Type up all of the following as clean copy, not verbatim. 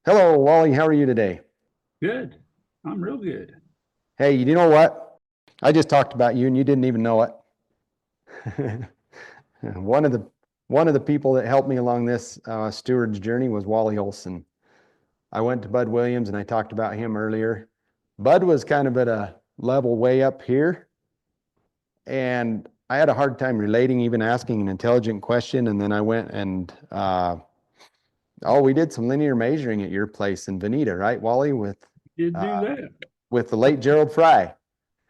Hello, Wally. How are you today? Good. I'm real good. Hey, you know what? I just talked about you and you didn't even know it. One of the one of the people that helped me along this steward's journey was Wally Olson. I went to Bud Williams and I talked about him earlier. Bud was kind of at a level way up here, and I had a hard time relating, even asking an intelligent question. And then I went and we did some linear measuring at your place in Veneta, right, Wally, Did do uh, that. with the late Gerald Fry.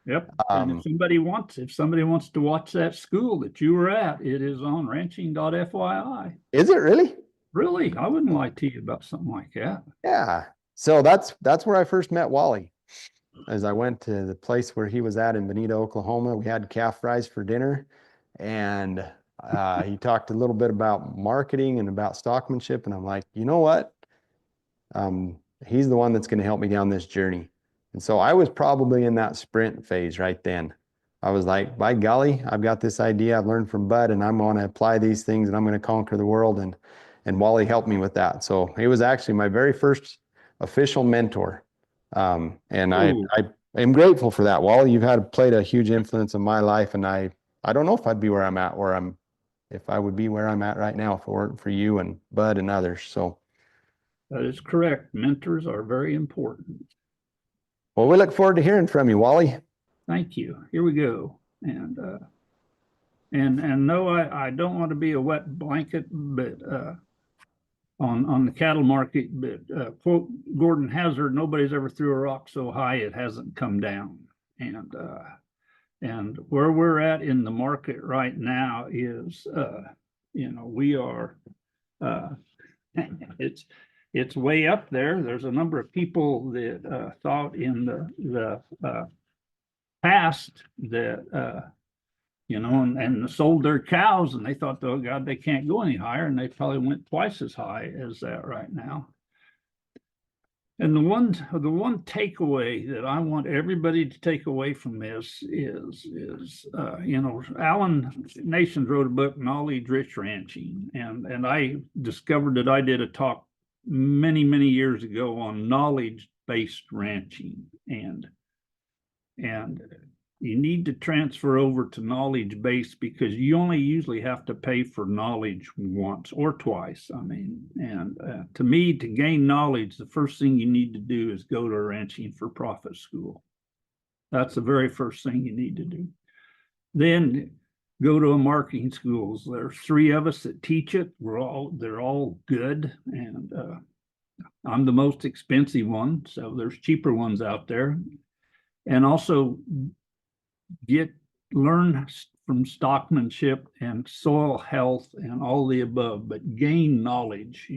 Yep. And Um, if somebody wants to watch that school that you were at, it is on ranching.fyi. is it really? Really, I wouldn't lie to you about something like that. Yeah. So that's where I first met Wally. As I went to the place where he was at in Bonita, Oklahoma, we had calf fries for dinner, and he talked a little bit about marketing and about stockmanship, and I'm like, you know what? He's the one that's going to help me down this journey. And so I was probably in that sprint phase right then. I was like, by golly, I've got this idea I've learned from Bud, and I'm going to apply these things, and I'm going to conquer the world. And Wally helped me with that. So he was actually my very first official mentor. And Oh, I am grateful for that. Wally, you've played a huge influence in my life, and I don't know if I'd be where I'm at, if I would be where I'm at right now if it weren't for you and Bud and others. So, that is correct. Mentors are very important. well, we look forward to hearing from you, Wally. Thank you. Here we go. And no, I don't want to be a wet blanket, but on the cattle market, but quote Gordon Hazard, nobody's ever threw a rock so high it hasn't come down. And where we're at in the market right now is we are it's it's way up there. There's a number of people that thought in the past that and sold their cows, and they thought, oh God, they can't go any higher, and they probably went twice as high as that right now. And the one takeaway that I want everybody to take away from this is Alan Nations wrote a book, Knowledge Rich Ranching, and I discovered that I did a talk many years ago on knowledge-based ranching, and you need to transfer over to knowledge based because you only usually have to pay for knowledge once or twice. I mean, and to me, to gain knowledge, the first thing you need to do is go to a ranching for profit school. That's the very first thing you need to do. Then go to a marketing schools. There's 3 of us that teach it. They're all good, and I'm the most expensive one, so there's cheaper ones out there. And also learn from stockmanship and soil health and all the above, but gain knowledge.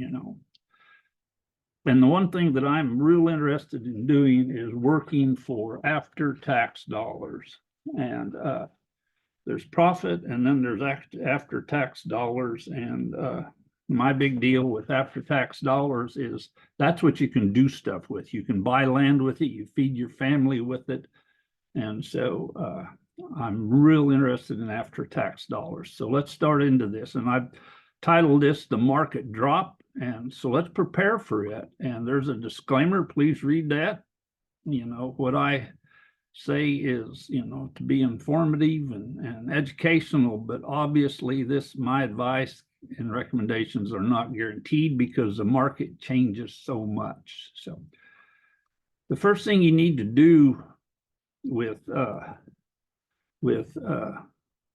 And the one thing that I'm real interested in doing is working for after-tax dollars. And there's profit, and then there's after-tax dollars. And my big deal with after-tax dollars is that's what you can do stuff with. You can buy land with it. You feed your family with it. And so I'm real interested in after-tax dollars. So let's start into this. And I've titled this The Market Drop. And so let's prepare for it. And there's a disclaimer. Please read that. What I say is, to be informative and educational, but obviously my advice and recommendations are not guaranteed because the market changes so much. So the first thing you need to do with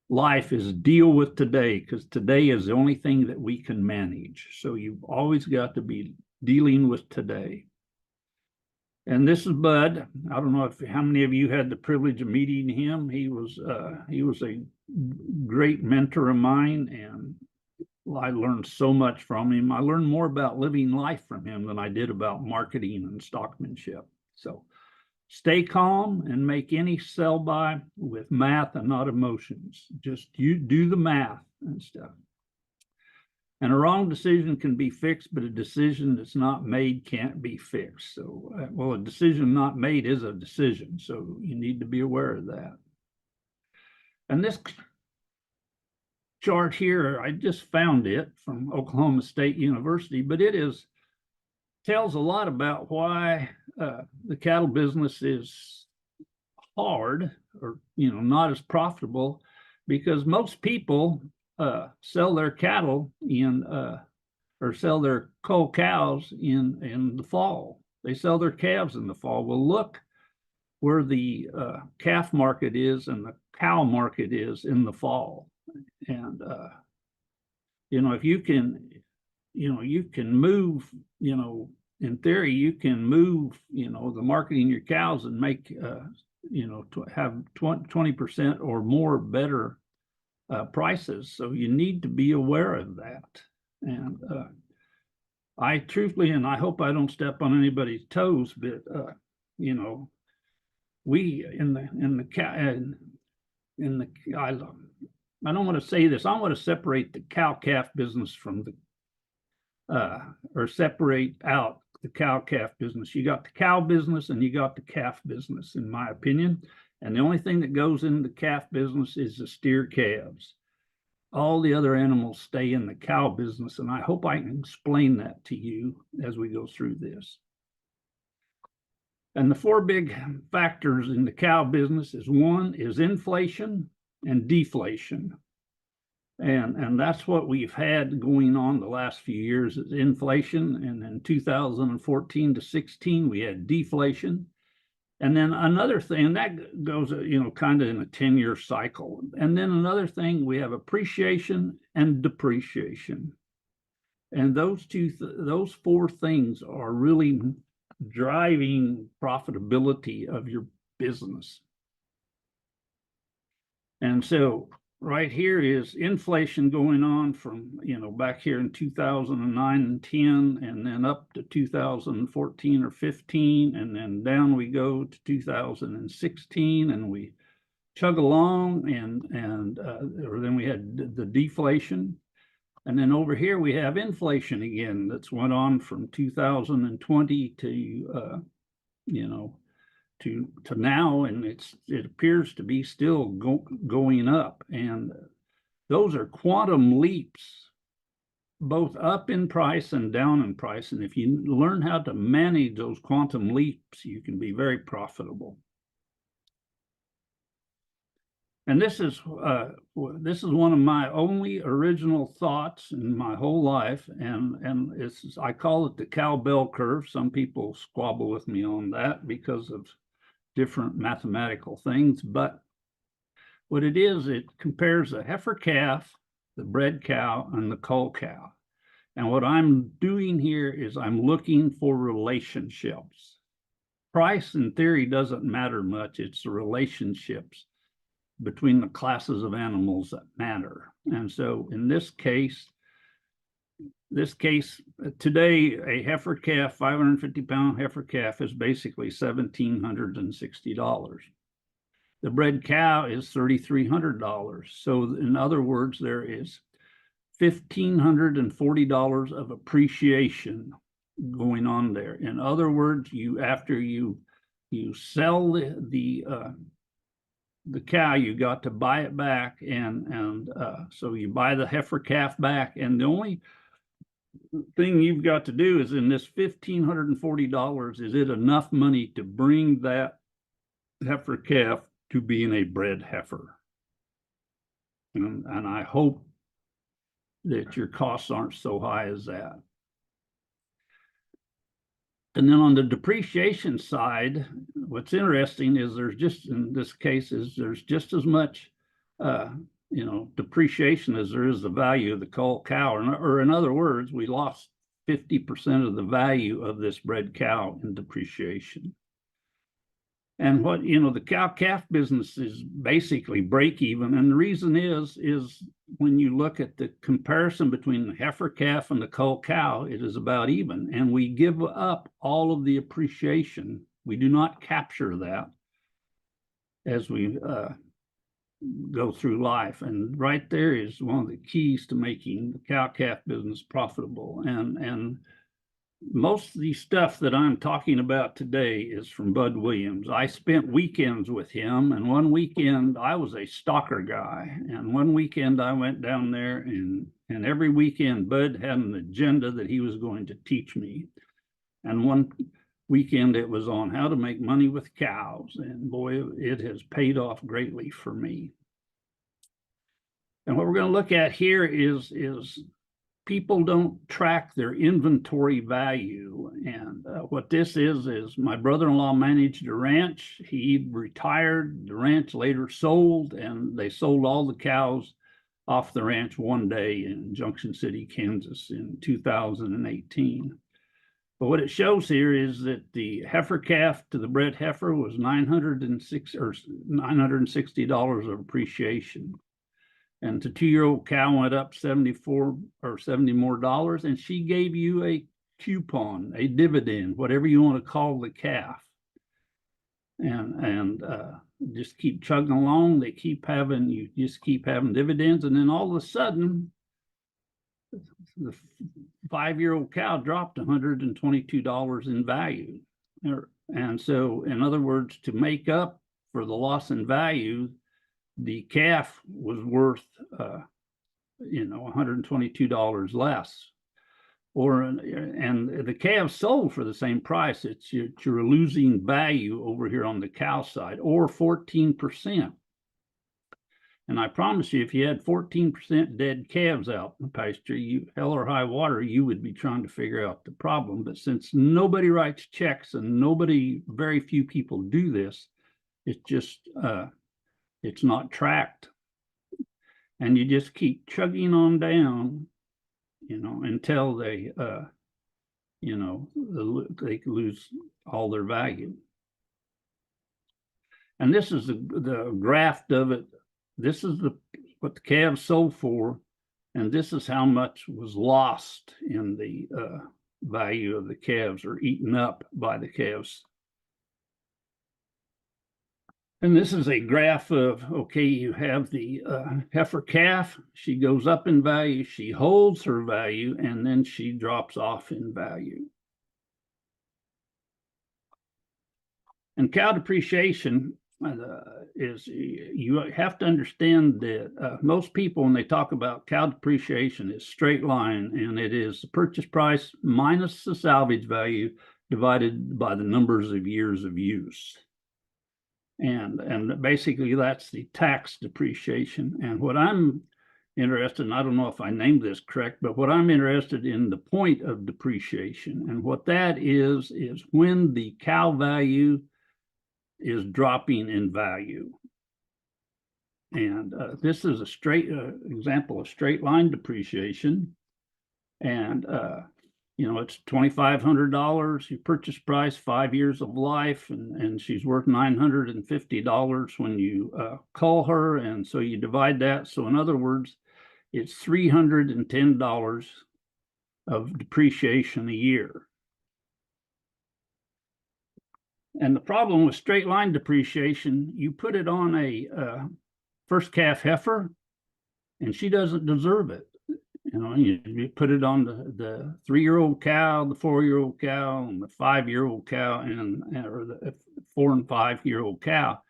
life is deal with today, because today is the only thing that we can manage. So you've always got to be dealing with today. And this is Bud. I don't know how many of you had the privilege of meeting him. He was a great mentor of mine, and I learned so much from him. I learned more about living life from him than I did about marketing and stockmanship. So stay calm and make any sell by with math and not emotions. Just you do the math and stuff. And a wrong decision can be fixed, but a decision that's not made can't be fixed. So, a decision not made is a decision. So you need to be aware of that. And this chart here, I just found it from Oklahoma State University, but it is tells a lot about why the cattle business is hard, or not as profitable, because most people sell their cattle in or sell their cull cows in the fall. They sell their calves in the fall. Well, look where the calf market is and the cow market is in the fall. And if you can, you can move, in theory, you can move, the marketing your cows and make, to have 20% or more better prices. So you need to be aware of that. And I truthfully, and I hope I don't step on anybody's toes, but we I don't want to say this. I want to separate the cow calf business from the or separate out the cow calf business. You got the cow business and you got the calf business, in my opinion. And the only thing that goes into the calf business is the steer calves. All the other animals stay in the cow business, and I hope I can explain that to you as we go through this. And the four big factors in the cow business is, one is inflation and deflation. And that's what we've had going on the last few years, is inflation. And in 2014 to 16, we had deflation. And then another thing that goes, kind of in a 10-year cycle. And then another thing, we have appreciation and depreciation. And those four things are really driving profitability of your business. And so right here is inflation going on from, back here in 2009 and 10, and then up to 2014 or 15, and then down we go to 2016, and we chug along, or then we had the deflation. And then over here we have inflation again that's went on from 2020 to to now, and it appears to be still going up. And those are quantum leaps, both up in price and down in price. And if you learn how to manage those quantum leaps, you can be very profitable. And this is one of my only original thoughts in my whole life, and I call it the Cowbell curve. Some people squabble with me on that because of different mathematical things, but what it is, it compares the heifer calf, the bred cow, and the cull cow. And what I'm doing here is I'm looking for relationships. Price in theory doesn't matter much. It's the relationships between the classes of animals that matter. And so in this case today, a heifer calf, 550-pound heifer calf, is basically $1,760. The bred cow is $3,300. So in other words, there is $1,540 of appreciation going on there. In other words, after you sell the cow, you got to buy it back, and so you buy the heifer calf back, and the only thing you've got to do is, in this $1,540, is it enough money to bring that heifer calf to being a bred heifer? And I hope that your costs aren't so high as that. And then on the depreciation side, what's interesting is in this case, there's just as much depreciation as there is the value of the cull cow, or in other words, we lost 50% of the value of this bred cow in depreciation. And what, the cow-calf business is basically break even. And the reason is when you look at the comparison between the heifer calf and the cull cow, it is about even. And we give up all of the appreciation. We do not capture that as we go through life. And right there is one of the keys to making the cow-calf business profitable. And most of the stuff that I'm talking about today is from Bud Williams. I spent weekends with him, and one weekend I was a stalker guy. And one weekend I went down there, and every weekend Bud had an agenda that he was going to teach me. And one weekend it was on how to make money with cows. And boy, it has paid off greatly for me. And what we're going to look at here is people don't track their inventory value. And what this is my brother-in-law managed a ranch. He retired. The ranch later sold, and they sold all the cows off the ranch one day in Junction City, Kansas in 2018. But what it shows here is that the heifer calf to the bred heifer was $960 of appreciation. And the 2-year-old cow went up 74 or 70 more dollars, and she gave you a coupon, a dividend, whatever you want to call the calf. And just keep chugging along. You just keep having dividends, and then all of a sudden, the 5-year-old cow dropped $122 in value. And so, in other words, to make up for the loss in value, the calf was worth, $122 less. And the calves sold for the same price. You're losing value over here on the cow side, or 14%. And I promise you, if you had 14% dead calves out in the pasture, hell or high water, you would be trying to figure out the problem. But since nobody writes checks and very few people do this, it's just, it's not tracked. And you just keep chugging on down, until they, they lose all their value. And this is the graph of it. This is what the calves sold for, and this is how much was lost in the value of the calves, or eaten up by the calves. And this is a graph of, okay, you have the heifer calf. She goes up in value, she holds her value, and then she drops off in value. And cow depreciation is, you have to understand that most people, when they talk about cow depreciation, is straight line, and it is the purchase price minus the salvage value divided by the numbers of years of use. And basically that's the tax depreciation. And what I'm interested in, I don't know if I named this correct, but what I'm interested in, the point of depreciation. And what that is when the cow value is dropping in value. And this is a straight example of straight line depreciation. And it's $2,500, your purchase price, 5 years of life, and she's worth $950 when you call her. And so you divide that. So in other words, it's $310 of depreciation a year. And the problem with straight line depreciation, you put it on a first calf heifer, and she doesn't deserve it. You put it on the 3-year-old cow, the 4-year-old cow, and the 5-year-old cow, or the 4 and 5-year-old cow.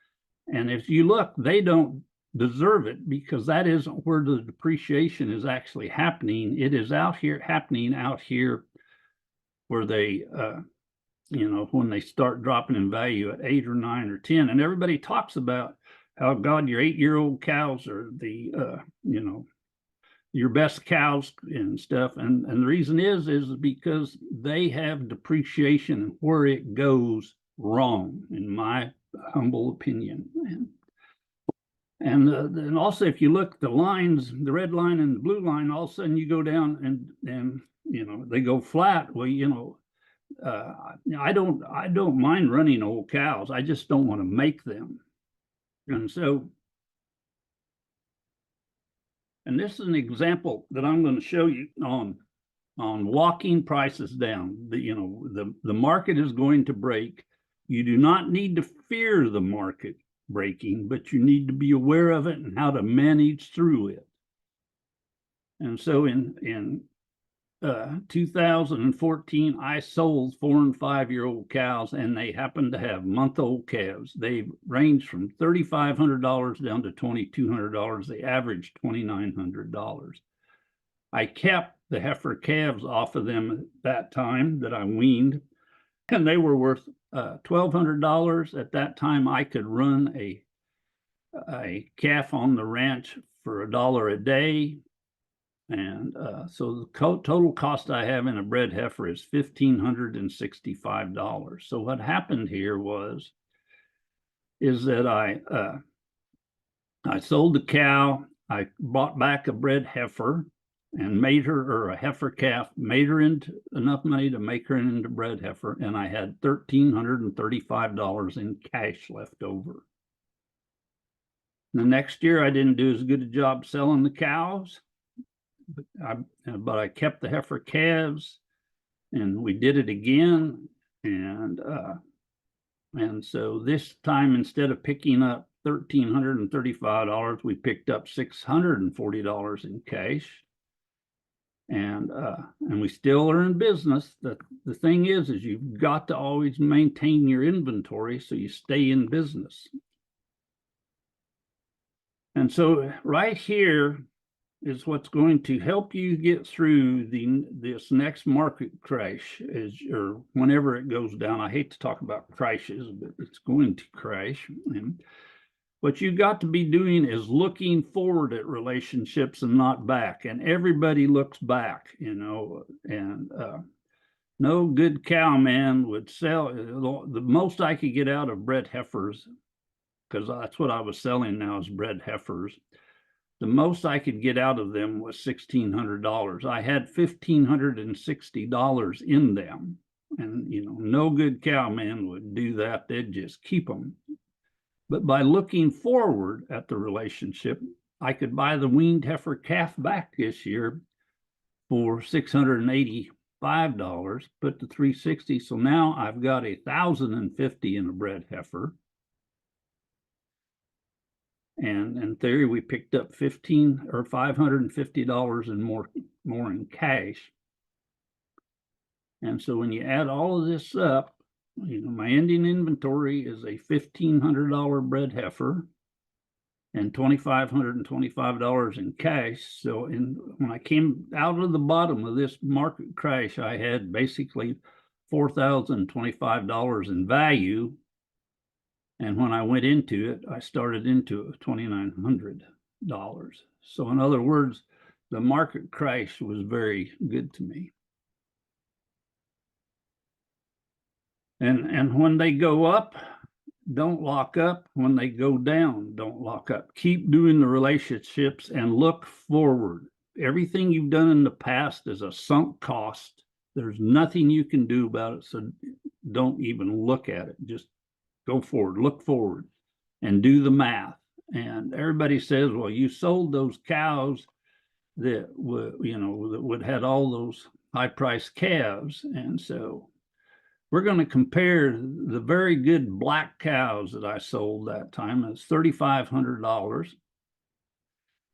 And if you look, they don't deserve it, because that isn't where the depreciation is actually happening. It is happening out here where they, when they start dropping in value at 8 or 9 or 10. And everybody talks about how, God, your 8-year-old cows are the, your best cows and stuff. And the reason is because they have depreciation where it goes wrong, in my humble opinion. And also, if you look, the lines, the red line and the blue line, all of a sudden you go down and they go flat. Well, I don't mind running old cows. I just don't want to make them. And so, and this is an example that I'm going to show you on walking prices down. The market is going to break. You do not need to fear the market breaking, but you need to be aware of it and how to manage through it. And so in 2014, I sold 4 and 5-year-old cows, and they happened to have month-old calves. They ranged from $3,500 down to $2,200. They averaged $2,900. I kept the heifer calves off of them at that time that I weaned, and they were worth $1,200. At that time, I could run a calf on the ranch for $1 a day. And so the total cost I have in a bred heifer is $1,565. So what happened here is that I sold the cow, I bought back a bred heifer and made her, or a heifer calf, made her into enough money to make her into bred heifer, and I had $1,335 in cash left over. The next year, I didn't do as good a job selling the cows, but I kept the heifer calves, and we did it again. And so this time, instead of picking up $1,335, we picked up $640 in cash. And we still are in business. The thing is you've got to always maintain your inventory so you stay in business. And so right here is what's going to help you get through this next market crash, or whenever it goes down. I hate to talk about crashes, but it's going to crash. And what you've got to be doing is looking forward at relationships and not back. And everybody looks back, and no good cowman would sell. The most I could get out of bred heifers, because that's what I was selling now, is bred heifers. The most I could get out of them was $1,600. I had $1,560 in them. And, no good cowman would do that. They'd just keep them. But by looking forward at the relationship, I could buy the weaned heifer calf back this year for $685, put the $360. So now I've got $1,050 in a bred heifer. And in theory, we picked up $550 and more in cash. And so when you add all of this up, my ending inventory is a $1,500 bred heifer and $2,525 in cash. So when I came out of the bottom of this market crash, I had basically $4,025 in value. And when I went into it, I started into it with $2,900. So in other words, the market crash was very good to me. And when they go up, don't lock up. When they go down, don't lock up. Keep doing the relationships and look forward. Everything you've done in the past is a sunk cost. There's nothing you can do about it. So don't even look at it. Just go forward, look forward, and do the math. And everybody says, well, you sold those cows that would had all those high-priced calves. And so we're going to compare the very good black cows that I sold that time. It's $3,500.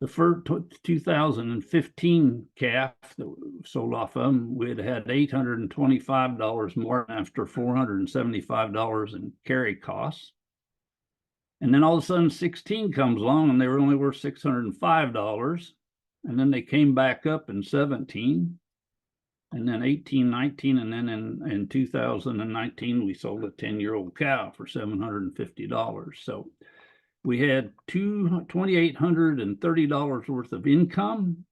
The first 2015 calf that we sold off of them, we'd had $825 more after $475 in carry costs. And then all of a sudden 16 comes along and they were only worth $605. And then they came back up in 17. And then 18, 19, and then in 2019, we sold a 10-year-old cow for $750. So we had $2,830 worth of income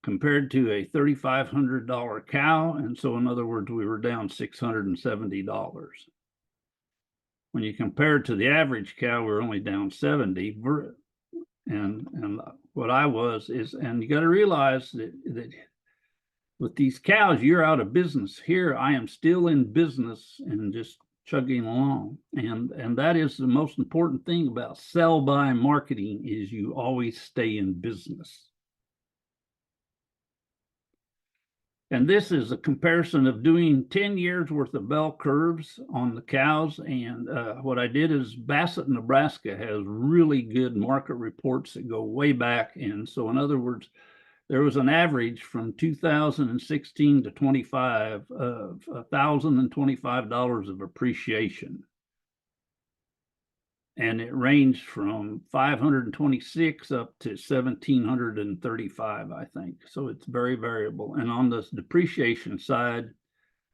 compared to a $3,500 cow. And so in other words, we were down $670. When you compare it to the average cow, we're only down 70. And what I was is, and you got to realize that with these cows, you're out of business. Here, I am still in business and just chugging along. And that is the most important thing about sell-by marketing, is you always stay in business. And this is a comparison of doing 10 years worth of bell curves on the cows. And what I did is Bassett, Nebraska has really good market reports that go way back. And so in other words, there was an average from 2016 to 25 of $1,025 of appreciation. And it ranged from 526 up to 1,735, I think. So it's very variable. And on the depreciation side,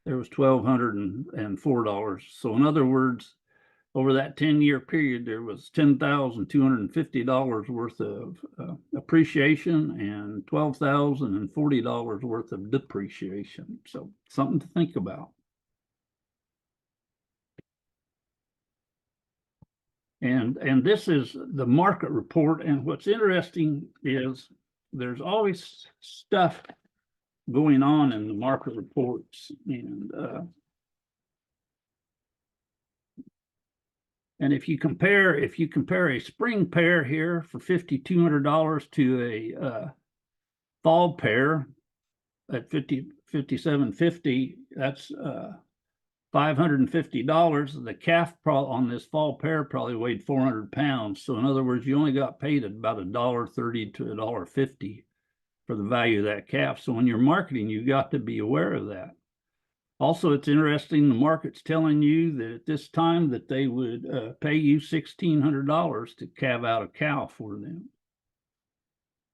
there was $1,204. So in other words, over that 10-year period, there was $10,250 worth of appreciation and $12,040 worth of depreciation. So something to think about. And this is the market report. And what's interesting is there's always stuff going on in the market reports. And if you compare a spring pair here for $5,200 to a fall pair at $5,750, that's $550. The calf on this fall pair probably weighed 400 pounds. So in other words, you only got paid at about $1.30 to $1.50 for the value of that calf. So when you're marketing, you got to be aware of that. Also, it's interesting, the market's telling you that at this time that they would pay you $1,600 to calve out a cow for them.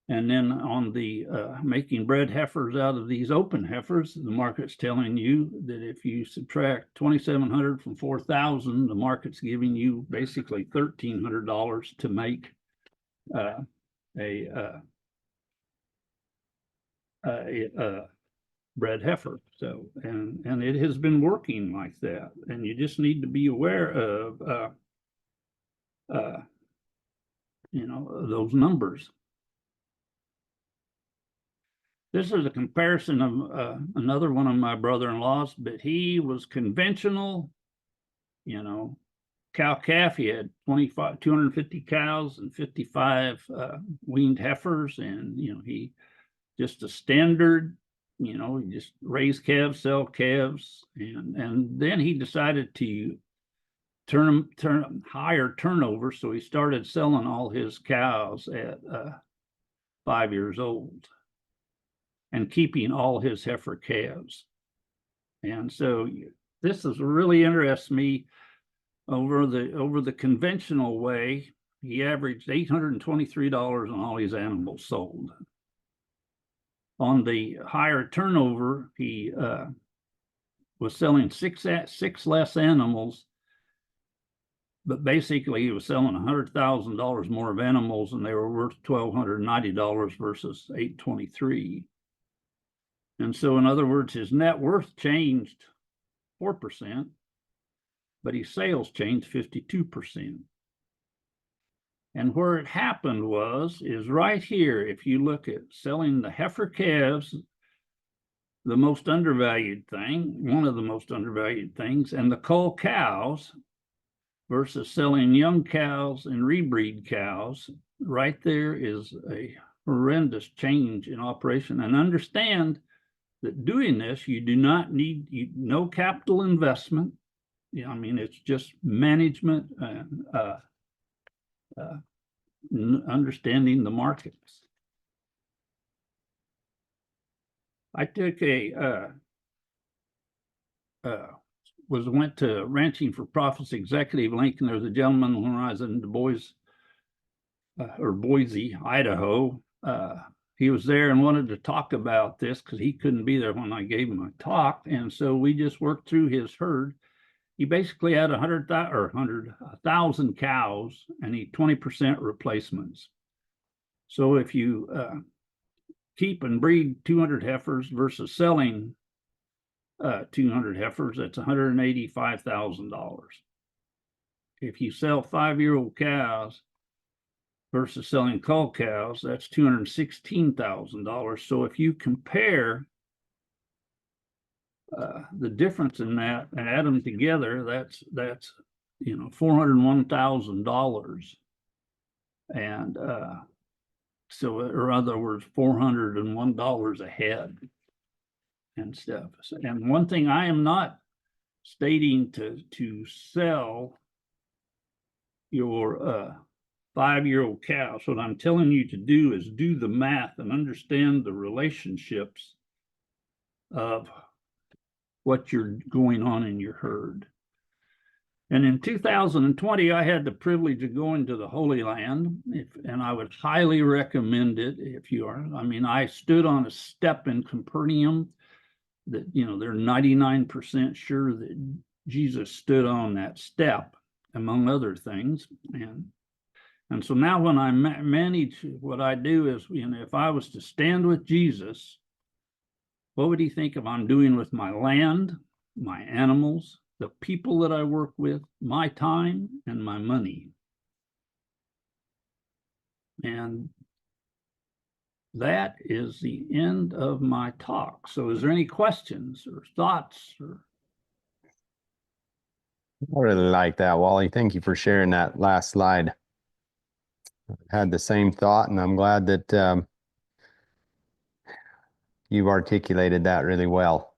And then on the making bred heifers out of these open heifers, the market's telling you that if you subtract $2,700 from $4,000, the market's giving you basically $1,300 to make a bred heifer. So, and it has been working like that. And you just need to be aware of, those numbers. This is a comparison of another one of my brother-in-laws, but he was conventional, cow-calf. He had 250 cows and 55 weaned heifers. And, he just a standard, he just raise calves, sell calves. And then he decided to turn higher turnover. So he started selling all his cows at 5 years old, and keeping all his heifer calves. And so this is really interests me. Over the conventional way, he averaged $823 on all his animals sold. On the higher turnover, he was selling six less animals, but basically he was selling $100,000 more of animals, and they were worth $1,290 versus $823. And so, in other words, his net worth changed 4%, but his sales changed 52%. And where it happened is right here. If you look at selling the heifer calves, the most undervalued thing, one of the most undervalued things, and the cull cows versus selling young cows and rebreed cows, right there is a horrendous change in operation. And understand that doing this, you do not need no capital investment. It's just management and understanding the markets. I took went to Ranching for Profits Executive Link, and there was a gentleman when I was in Boise, Idaho. He was there and wanted to talk about this because he couldn't be there when I gave him a talk. And so we just worked through his herd. He basically had 1,000 cows and he 20% replacements. So if you keep and breed 200 heifers versus selling 200 heifers, that's $185,000. If you sell 5-year-old cows versus selling cull cows, that's $216,000. So if you compare the difference in that and add them together, that's $401,000. And so, or in other words, $401 a head and stuff. And one thing I am not stating to sell your 5-year-old cows. What I'm telling you to do is do the math and understand the relationships of what you're going on in your herd. And in 2020, I had the privilege of going to the Holy Land, and I would highly recommend it if you are. I stood on a step in Capernaum that, you know, they're 99% sure that Jesus stood on that step, among other things. And so now when I manage, what I do is, you know, if I was to stand with Jesus, what would he think of I'm doing with my land, my animals, the people that I work with, my time, and my money? And that is the end of my talk. So is there any questions or thoughts? I really like that, Wally. Thank you for sharing that last slide. I had the same thought, and I'm glad that you've articulated that really well.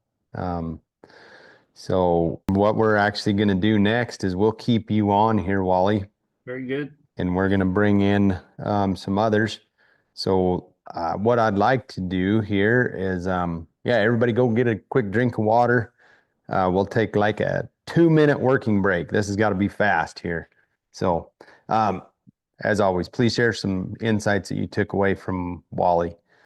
So what we're actually going to do next is we'll keep you on here, Wally. Very good. And we're going to bring in some others. So what I'd like to do here is, yeah, everybody go get a quick drink of water. We'll take like a 2-minute working break. This has got to be fast here. So as always, please share some insights that you took away from Wally.